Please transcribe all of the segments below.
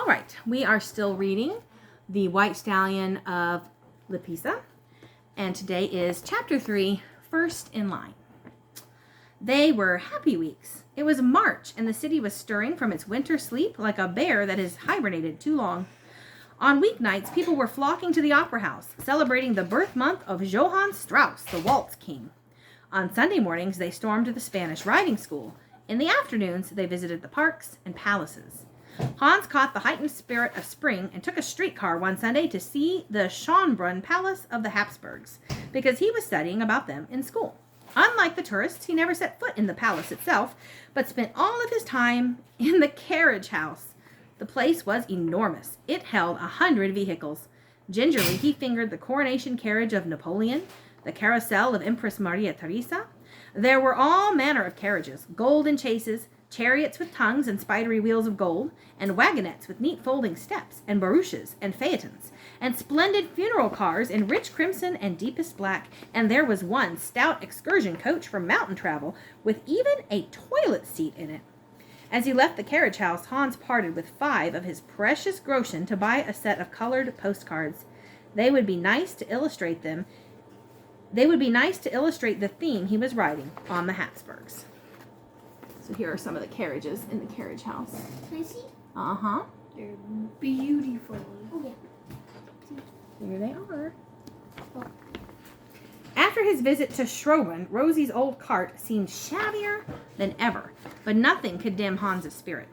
right, we are still reading The White Stallion of Lipizza, and today is Chapter 3, First in Line. They were happy weeks. It was March, and the city was stirring from its winter sleep like a bear that has hibernated too long. On weeknights, people were flocking to the opera house, celebrating the birth month of Johann Strauss, the waltz king. On Sunday mornings, they stormed the Spanish riding school. In the afternoons, they visited the parks and palaces. Hans caught the heightened spirit of spring and took a streetcar one Sunday to see the Schönbrunn Palace of the Habsburgs, because he was studying about them in school. Unlike the tourists, he never set foot in the palace itself, but spent all of his time in the carriage house. The place was enormous. It held 100 vehicles. Gingerly, he fingered the coronation carriage of Napoleon, the carousel of Empress Maria Theresa. There were all manner of carriages, golden chases, chariots with tongues and spidery wheels of gold, and wagonettes with neat folding steps, and barouches and phaetons, and splendid funeral cars in rich crimson and deepest black, and there was one stout excursion coach for mountain travel, with even a toilet seat in it. As he left the carriage house, Hans parted with 5 of his precious groschen to buy a set of colored postcards. They would be nice to illustrate the theme he was writing on the Habsburgs. So here are some of the carriages in the carriage house. Can I see? Uh-huh. They're beautiful. Oh, yeah. Here they are. Oh. After his visit to Schönbrunn, Rosie's old cart seemed shabbier than ever, but nothing could dim Hans's spirit.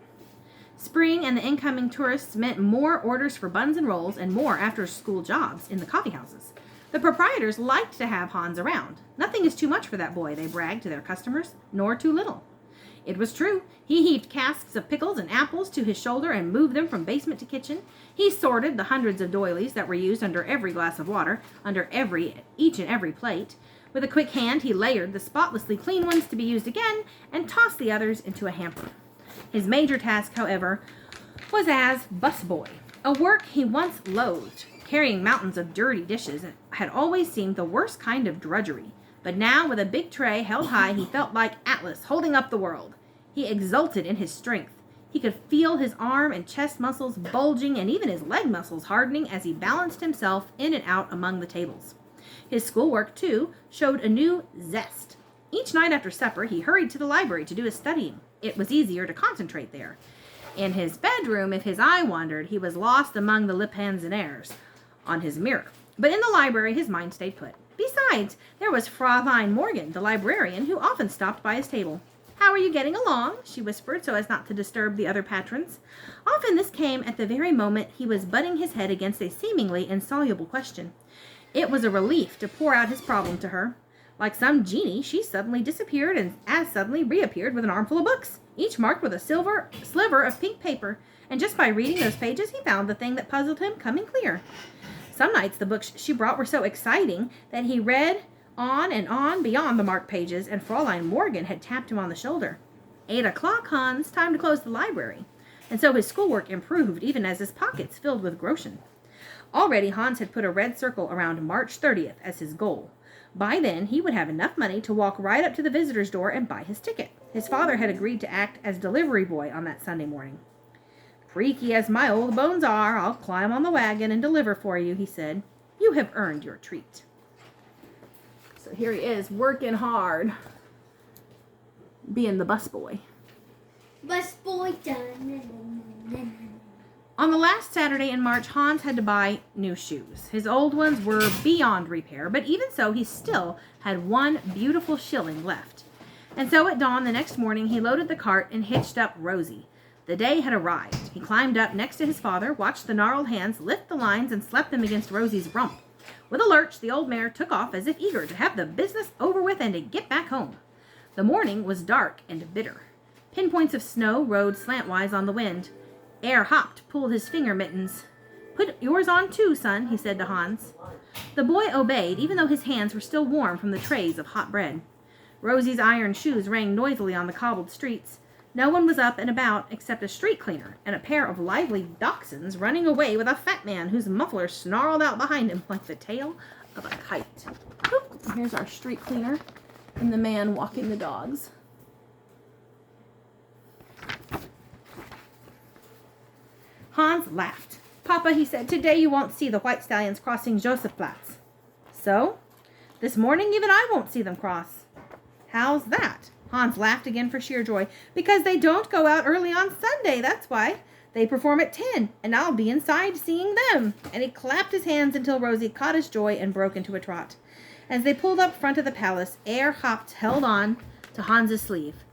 Spring and the incoming tourists meant more orders for buns and rolls and more after-school jobs in the coffee houses. The proprietors liked to have Hans around. Nothing is too much for that boy, they bragged to their customers, nor too little. It was true. He heaved casks of pickles and apples to his shoulder and moved them from basement to kitchen. He sorted the hundreds of doilies that were used under every glass of water, under each and every plate. With a quick hand, he layered the spotlessly clean ones to be used again and tossed the others into a hamper. His major task, however, was as busboy, a work he once loathed. Carrying mountains of dirty dishes had always seemed the worst kind of drudgery. But now, with a big tray held high, he felt like Atlas holding up the world. He exulted in his strength. He could feel his arm and chest muscles bulging and even his leg muscles hardening as he balanced himself in and out among the tables. His schoolwork, too, showed a new zest. Each night after supper, he hurried to the library to do his studying. It was easier to concentrate there. In his bedroom, if his eye wandered, he was lost among the Lipizza's on his mirror. But in the library, his mind stayed put. Besides, there was Fraulein Morgan, the librarian, who often stopped by his table. "How are you getting along?" she whispered so as not to disturb the other patrons. Often this came at the very moment he was butting his head against a seemingly insoluble question. It was a relief to pour out his problem to her. Like some genie, she suddenly disappeared and as suddenly reappeared with an armful of books, each marked with a sliver of pink paper, and just by reading those pages he found the thing that puzzled him coming clear. Some nights the books she brought were so exciting that he read on and on beyond the marked pages, and Fraulein Morgan had tapped him on the shoulder. 8 o'clock, Hans, time to close the library. And so his schoolwork improved even as his pockets filled with groschen. Already Hans had put a red circle around March 30th as his goal. By then he would have enough money to walk right up to the visitor's door and buy his ticket. His father had agreed to act as delivery boy on that Sunday morning. "Creaky as my old bones are, I'll climb on the wagon and deliver for you," he said. "You have earned your treat." So here he is, working hard, being the busboy. Busboy done. On the last Saturday in March, Hans had to buy new shoes. His old ones were beyond repair, but even so, he still had 1 beautiful shilling left. And so at dawn the next morning, he loaded the cart and hitched up Rosie. The day had arrived. He climbed up next to his father, watched the gnarled hands lift the lines and slap them against Rosie's rump. With a lurch, the old mare took off as if eager to have the business over with and to get back home. The morning was dark and bitter. Pinpoints of snow rode slantwise on the wind. Air hopped, pulled his finger mittens. "Put yours on too, son," he said to Hans. The boy obeyed, even though his hands were still warm from the trays of hot bread. Rosie's iron shoes rang noisily on the cobbled streets. No one was up and about except a street cleaner and a pair of lively dachshunds running away with a fat man whose muffler snarled out behind him like the tail of a kite. Oop, here's our street cleaner and the man walking the dogs. Hans laughed. Papa, he said, today you won't see the white stallions crossing Josephplatz. So? This morning even I won't see them cross. How's that? Hans laughed again for sheer joy. Because they don't go out early on Sunday, that's why. They perform at 10, and I'll be inside seeing them. And he clapped his hands until Rosie caught his joy and broke into a trot. As they pulled up front of the palace, Herr Haupt held on to Hans's sleeve.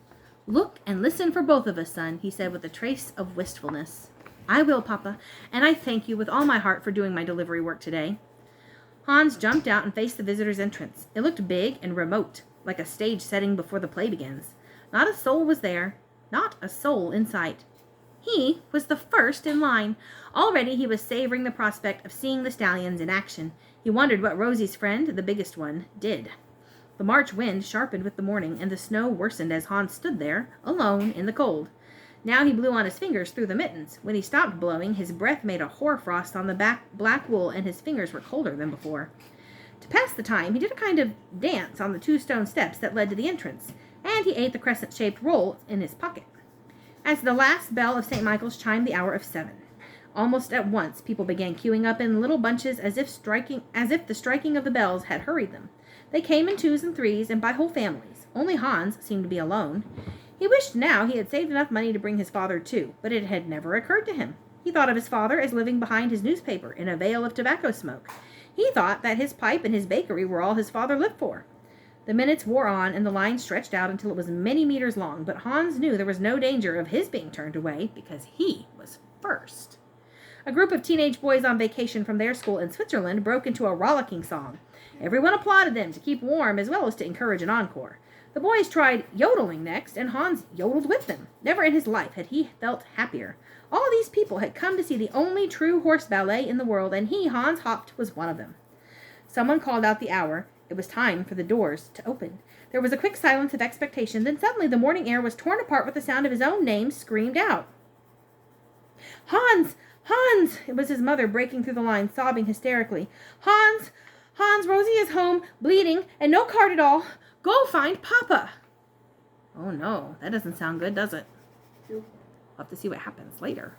Look and listen for both of us, son, he said with a trace of wistfulness. I will, Papa, and I thank you with all my heart for doing my delivery work today. Hans jumped out and faced the visitor's entrance. It looked big and remote, like a stage setting before the play begins. Not a soul was there, not a soul in sight. He was the first in line. Already he was savoring the prospect of seeing the stallions in action. He wondered what Rosie's friend, the biggest one, did. The March wind sharpened with the morning, and the snow worsened as Hans stood there, alone, in the cold. Now he blew on his fingers through the mittens. When he stopped blowing, his breath made a hoarfrost on the black wool, and his fingers were colder than before. To pass the time, he did a kind of dance on the 2 stone steps that led to the entrance, and he ate the crescent-shaped roll in his pocket. As the last bell of St. Michael's chimed the hour of 7, almost at once people began queuing up in little bunches as if the striking of the bells had hurried them. They came in 2s and 3s and by whole families. Only Hans seemed to be alone. He wished now he had saved enough money to bring his father too, but it had never occurred to him. He thought of his father as living behind his newspaper in a veil of tobacco smoke. He thought that his pipe and his bakery were all his father lived for. The minutes wore on, and the line stretched out until it was many meters long, but Hans knew there was no danger of his being turned away, because he was first. A group of teenage boys on vacation from their school in Switzerland broke into a rollicking song. Everyone applauded them to keep warm as well as to encourage an encore. The boys tried yodeling next, and Hans yodeled with them. Never in his life had he felt happier. All these people had come to see the only true horse ballet in the world, and he, Hans Haupt, was one of them. Someone called out the hour. It was time for the doors to open. There was a quick silence of expectation. Then suddenly the morning air was torn apart with the sound of his own name screamed out. Hans! Hans! It was his mother breaking through the line, sobbing hysterically. Hans! Hans, Rosie is home, bleeding, and no cart at all. Go find Papa. Oh no, that doesn't sound good, does it? We'll have to see what happens later.